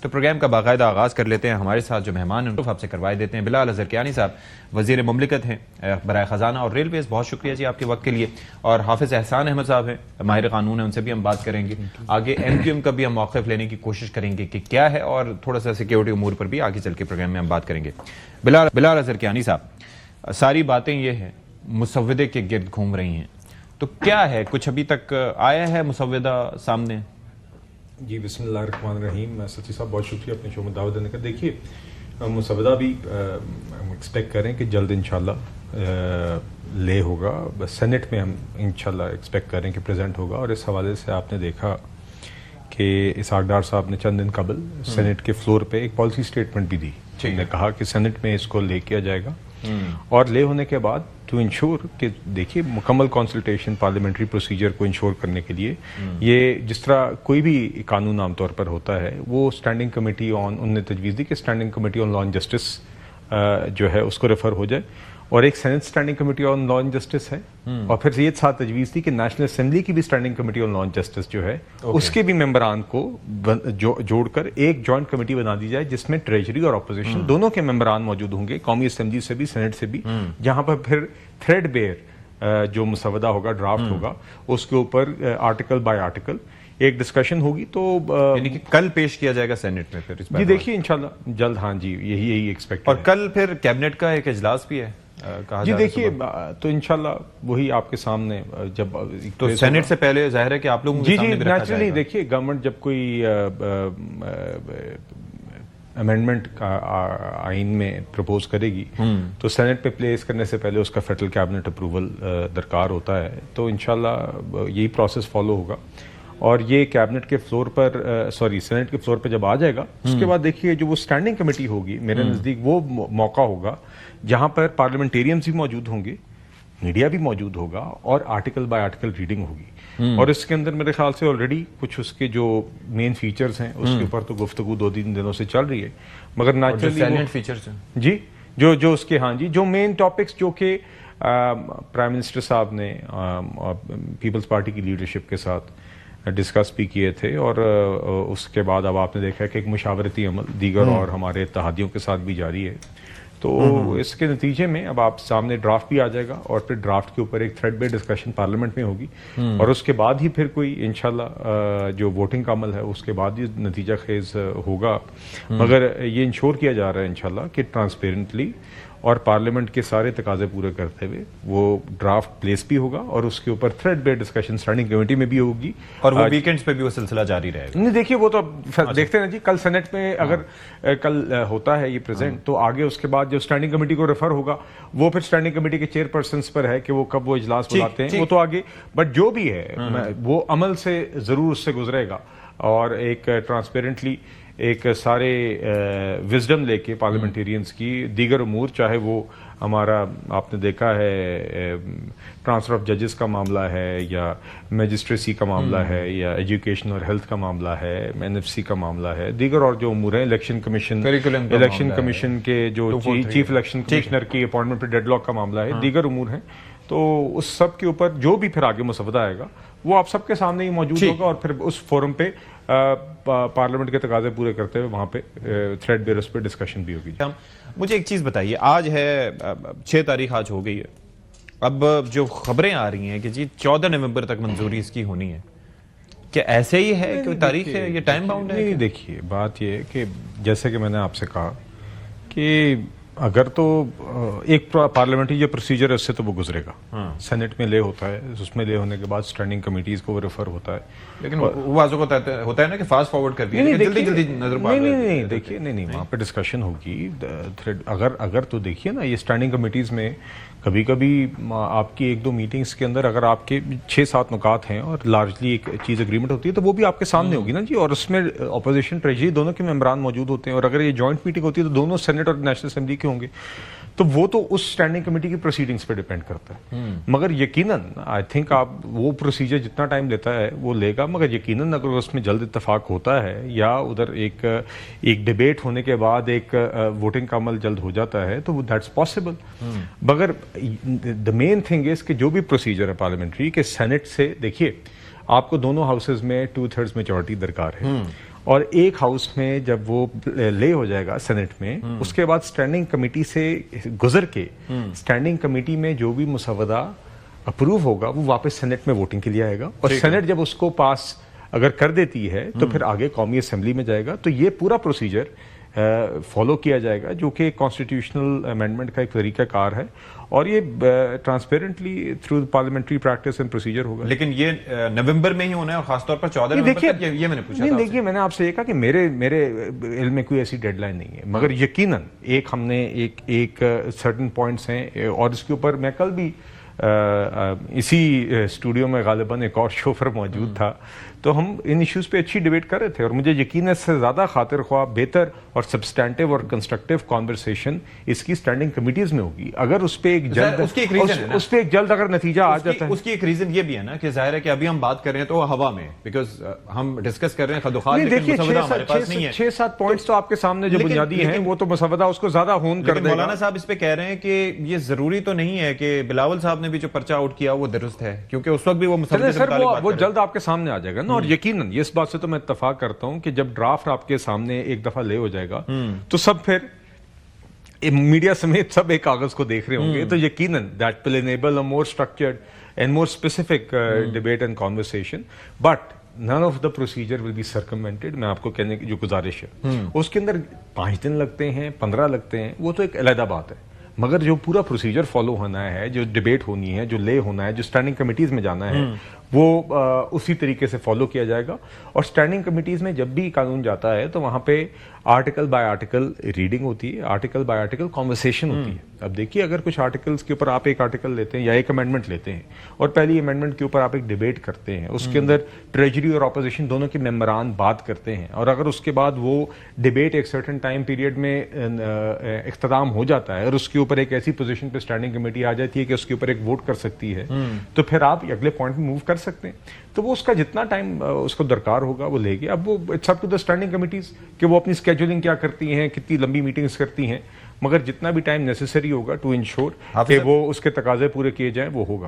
तो प्रोग्राम का बाकायदा आगाज़ कर लेते हैं। हमारे साथ जो मेहमान हैं उनको आपसे करवाए देते हैं। बिलाल अज़रकियानी साहब वज़ीर मुमलिकत हैं बराए ख़जाना और रेलवेज़, बहुत शुक्रिया जी आपके वक्त के लिए। और हाफिज़ एहसान अहमद साहब हैं, माहिर कानून है, उनसे भी हम बात करेंगे। आगे MQM का भी हम मौक़िफ़ लेने की कोशिश करेंगे कि क्या है, और थोड़ा सा सिक्योरिटी उमूर पर भी आगे चल के प्रोग्राम में हम बात करेंगे। बिलाल अज़रकियानी साहब, सारी बातें ये हैं मुसव्वदे के गिर्द घूम रही हैं, तो क्या है, कुछ अभी तक आया है मुसव्वदा सामने? जी बिस्मिल्लाहिर्रहमानिर्रहीम। सच्ची साहब बहुत शुक्रिया अपने शो में दावत देने का। देखिए मुसव्वदा भी हम एक्सपेक्ट करें कि जल्द इंशाल्लाह ले होगा, सेनेट में हम इंशाल्लाह एक्सपेक्ट करें कि प्रेजेंट होगा। और इस हवाले से आपने देखा कि इसहाक डार साहब ने चंद दिन कबल सेनेट के फ्लोर पे एक पॉलिसी स्टेटमेंट भी दी। उन्होंने कहा कि सेनेट में इसको ले किया जाएगा, और ले होने के बाद टू इंश्योर कि देखिए मुकम्मल कंसल्टेशन पार्लियामेंट्री प्रोसीजर को इंश्योर करने के लिए, ये जिस तरह कोई भी कानून आमतौर पर होता है, वो स्टैंडिंग कमेटी ऑन, उनने तजवीज़ दी कि standing committee on law and justice जो है उसको रेफर हो जाए, और एक senate standing committee on law and justice है, और फिर ये साथ तजवीज़ थी कि नेशनल असेंबली की भी standing committee on law and justice जो है उसके भी मेंबरान को जोड़कर एक जॉइंट कमेटी बना दी जाए, जिसमें ट्रेजरी और अपोजिशन दोनों के मेंबरान मौजूद होंगे, कौमी असेंबली से भी, सेनेट से भी, जहां पर फिर थ्रेड बेयर जो मुसव्वदा होगा, ड्राफ्ट होगा, उसके ऊपर आर्टिकल बाय आर्टिकल एक डिस्कशन होगी। तो यानी कि कल पेश किया जाएगा सेनेट में फिर इस जी देखिए इंशाल्लाह जल्द। हाँ जी, यही एक्सपेक्ट। और कल फिर कैबिनेट का एक इजलास भी है कहा जी देखिए, तो इंशाल्लाह वही आपके सामने जब तो सेनेट से पहले जाहिर है कि आप लोगों के सामने भी रखा जाएगा। नेचुरली देखिए गवर्नमेंट जब कोई अमेंडमेंट का आइन में प्रपोज करेगी तो सेनेट पे प्लेस करने से पहले उसका फेडरल कैबिनेट अप्रूवल दरकार होता है। तो इंशाल्लाह यही प्रोसेस फॉलो होगा, और ये कैबिनेट के फ्लोर पर सेनेट के फ्लोर पर जब आ जाएगा, उसके बाद देखिए जो वो स्टैंडिंग कमेटी होगी, मेरे नज़दीक वो मौका होगा जहां पर पार्लियामेंटेरियंस भी मौजूद होंगे, मीडिया भी मौजूद होगा, और आर्टिकल बाय आर्टिकल रीडिंग होगी। और इसके अंदर मेरे ख्याल से ऑलरेडी कुछ उसके जो मेन फीचर्स हैं उसके ऊपर तो गुफ्तगू 2-3 दिनों से चल रही है, मगर नेचुरली फीचर्स हैं जी जो उसके, हाँ जी, जो मेन टॉपिक्स जो कि प्राइम मिनिस्टर साहब ने पीपल्स पार्टी की लीडरशिप के साथ डिस्कस भी किए थे, और उसके बाद अब आपने देखा है कि एक मुशावरती अमल दीगर और हमारे इत्तेहादियों के साथ भी जारी है। तो इसके नतीजे में अब आप सामने ड्राफ्ट भी आ जाएगा, और फिर ड्राफ्ट के ऊपर एक थ्रेड बेस्ड डिस्कशन पार्लियामेंट में होगी, और उसके बाद ही फिर कोई इंशाल्लाह जो वोटिंग का अमल है उसके बाद ही नतीजा खेज होगा। मगर ये इंश्योर किया जा रहा है इंशाल्लाह कि ट्रांसपेरेंटली और पार्लियामेंट के सारे तकाजे पूरे करते हुए वो ड्राफ्ट प्लेस भी होगा, और उसके ऊपर thread based discussion standing committee में भी होगी, और वो वीकेंड्स पे भी वो सिलसिला जारी रहेगा। नहीं देखिए वो तो देखते हैं ना जी, कल सेनेट में अगर कल होता है ये प्रेजेंट, तो आगे उसके बाद जो स्टैंडिंग कमेटी को रेफर होगा वो फिर स्टैंडिंग कमेटी के चेयरपर्सन पर है कि वो कब वो इजलास बुलाते हैं, वो तो आगे, बट जो भी है वो अमल से जरूर उससे गुजरेगा, और एक ट्रांसपेरेंटली एक सारे विजडम लेके पार्लियामेंटेरियंस की दीगर उमूर, चाहे वो हमारा आपने देखा है ट्रांसफर ऑफ जजेस का मामला है, या मैजिस्ट्रेसी का मामला है, या एजुकेशन और हेल्थ का मामला है, NFC का मामला है, दीगर और जो उमूर हैं, इलेक्शन कमीशन के जो चीफ इलेक्शन कमिश्नर की अपॉइंटमेंट पर डेडलॉक का मामला है, दीगर उमूर हैं। तो उस सब के ऊपर जो भी फिर आगे मुसव्वदा आएगा वो आप सबके सामने ही मौजूद होगा, और फिर उस फोरम पे पार्लियामेंट के तकाजे पूरे करते हुए वहां पे थ्रेड बेस पे डिस्कशन भी होगी। मुझे एक चीज बताइए, आज है 6 तारीख आज हो गई है, अब जो खबरें आ रही हैं कि जी 14 नवंबर तक मंजूरी इसकी होनी है, क्या ऐसे ही है कि तारीख है, ये टाइम बाउंड है? नहीं देखिए बात ये है कि जैसे कि मैंने आपसे कहा कि अगर तो एक पार्लियामेंट्री जो प्रोसीजर है उससे तो वो गुजरेगा, सेनेट में ले होता है, उसमें ले होने के बाद स्टैंडिंग कमेटीज को वो रेफर होता है, लेकिन वो आजो को होता है ना कि फास्ट फॉरवर्ड कर दिया, जल्दी नजर नहीं देखिए नहीं वहां पे डिस्कशन होगी थ्रेड। अगर तो देखिए ना, ये स्टैंडिंग कमेटीज में कभी कभी आपकी 1-2 मीटिंग्स के अंदर अगर आपके 6-7 नुकात हैं और लार्जली एक चीज एग्रीमेंट होती है तो वो भी आपके सामने होगी ना जी, और उसमें अपोजिशन ट्रेजरी दोनों के मेंबरान मौजूद होते हैं, और अगर ये जॉइंट मीटिंग होती है तो दोनों सेनेट और नेशनल असेंबली के होंगे, तो वो तो उस स्टैंडिंग कमेटी की प्रोसीडिंग्स पे डिपेंड करता है। मगर यकीनन आई थिंक आप वो प्रोसीजर जितना टाइम लेता है वो लेगा, मगर यकीनन अगर उसमें जल्द इत्तेफाक होता है, या उधर एक डिबेट होने के बाद एक वोटिंग का अमल जल्द हो जाता है, तो दैट्स पॉसिबल। मगर द मेन थिंग इज कि जो भी प्रोसीजर है पार्लियामेंट्री के, सेनेट से देखिए आपको दोनों हाउसेज में 2/3 मेजॉरिटी दरकार है, और एक हाउस में जब वो ले हो जाएगा सेनेट में, उसके बाद स्टैंडिंग कमेटी से गुजर के स्टैंडिंग कमेटी में जो भी मुसवदा अप्रूव होगा वो वापस सेनेट में वोटिंग के लिए आएगा, और सेनेट जब उसको पास अगर कर देती है तो फिर आगे कौमी असेंबली में जाएगा। तो ये पूरा प्रोसीजर फॉलो किया जाएगा, जो कि कॉन्स्टिट्यूशनल अमेंडमेंट का एक तरीकाकार है, और ये transparently through parliamentary practice and procedure होगा। लेकिन ये नवंबर में ही होना है, और खासतौर पर 14 नवंबर तक, ये मैंने पूछा नहीं, था देखिए मैंने आपसे ये कहा कि मेरे इल्म में कोई ऐसी डेडलाइन नहीं है, मगर यकीनन एक हमने एक सर्टेन पॉइंट्स हैं, और इसके ऊपर मैं कल भी इसी स्टूडियो में गालिबन एक और शो पर मौजूद था, तो हम इन इश्यूज पे अच्छी डिबेट कर रहे थे, और मुझे यकीन है इससे ज्यादा खातिर ख्वाह, बेहतर और सब्सटैंटिव और कंस्ट्रक्टिव कॉन्वर्सेशन इसकी स्टैंडिंग कमिटीज में होगी। अगर उस पे एक जल्द अगर नतीजा आ जाता है, उसकी एक रीजन ये भी है ना कि जाहिर है कि अभी हम बात कर रहे हैं तो हवा में, बिकॉज हम डिस्कस कर रहे हैं खदोखाल, देखिए 6-7 पॉइंट्स तो आपके सामने जो बुनियादी हैं वो तो मसवदा उसको ज्यादा होन कर देगा। मौलाना साहब इस पे कह रहे हैं कि ये जरूरी तो नहीं है कि बिलावल साहब ने भी जो पर्चा आउट किया वो दुरुस्त है, क्योंकि उस वक्त भी वो जल्द आपके सामने आ जाएगा ना, और यकीनन इस बात से तो मैं इत्तेफाक करता हूं कि जब ड्राफ्ट आपके सामने एक दफा ले हो जाएगा तो सब फिर मीडिया समेत सब एक कागज को देख रहे होंगे, तो यकीनन that will enable a more structured and more specific debate and conversation, but none of the procedure will be circumvented. मैं आपको कहने की जो गुजारिश है, उसके अंदर 5 दिन लगते हैं, 15 लगते हैं, वो तो एक अलग बात है, मगर जो पूरा प्रोसीजर फॉलो होना है, जो डिबेट होनी है, जो ले होना है, जो स्टैंडिंग कमिटीज में जाना है, वो उसी तरीके से फॉलो किया जाएगा। और स्टैंडिंग कमिटीज में जब भी कानून जाता है तो वहां पे आर्टिकल बाय आर्टिकल रीडिंग होती है, आर्टिकल बाय आर्टिकल कॉन्वर्सेशन होती है। अब देखिए, अगर कुछ आर्टिकल्स के ऊपर आप एक आर्टिकल लेते हैं या एक अमेंडमेंट लेते हैं, और पहली अमेंडमेंट के ऊपर आप एक डिबेट करते हैं, उसके अंदर ट्रेजरी और ऑपोजिशन दोनों के मेंबरान बात करते हैं, और अगर उसके बाद वो डिबेट एक सर्टेन टाइम पीरियड में इख्तिताम हो जाता है और उसके ऊपर एक ऐसी पोजीशन पे स्टैंडिंग कमेटी आ जाती है कि उसके ऊपर एक वोट कर सकती है, तो फिर आप अगले पॉइंट में मूव कर सकते हैं। तो वो उसका जितना टाइम उसको दरकार होगा वो लेगी। अब वो it's up to the standing committees कि वो अपनी स्केड्यूलिंग क्या करती हैं, कितनी लंबी मीटिंग्स करती हैं, मगर जितना भी टाइम नेसेसरी होगा टू इंश्योर कि वो उसके तकाजे पूरे किए जाएं वो होगा।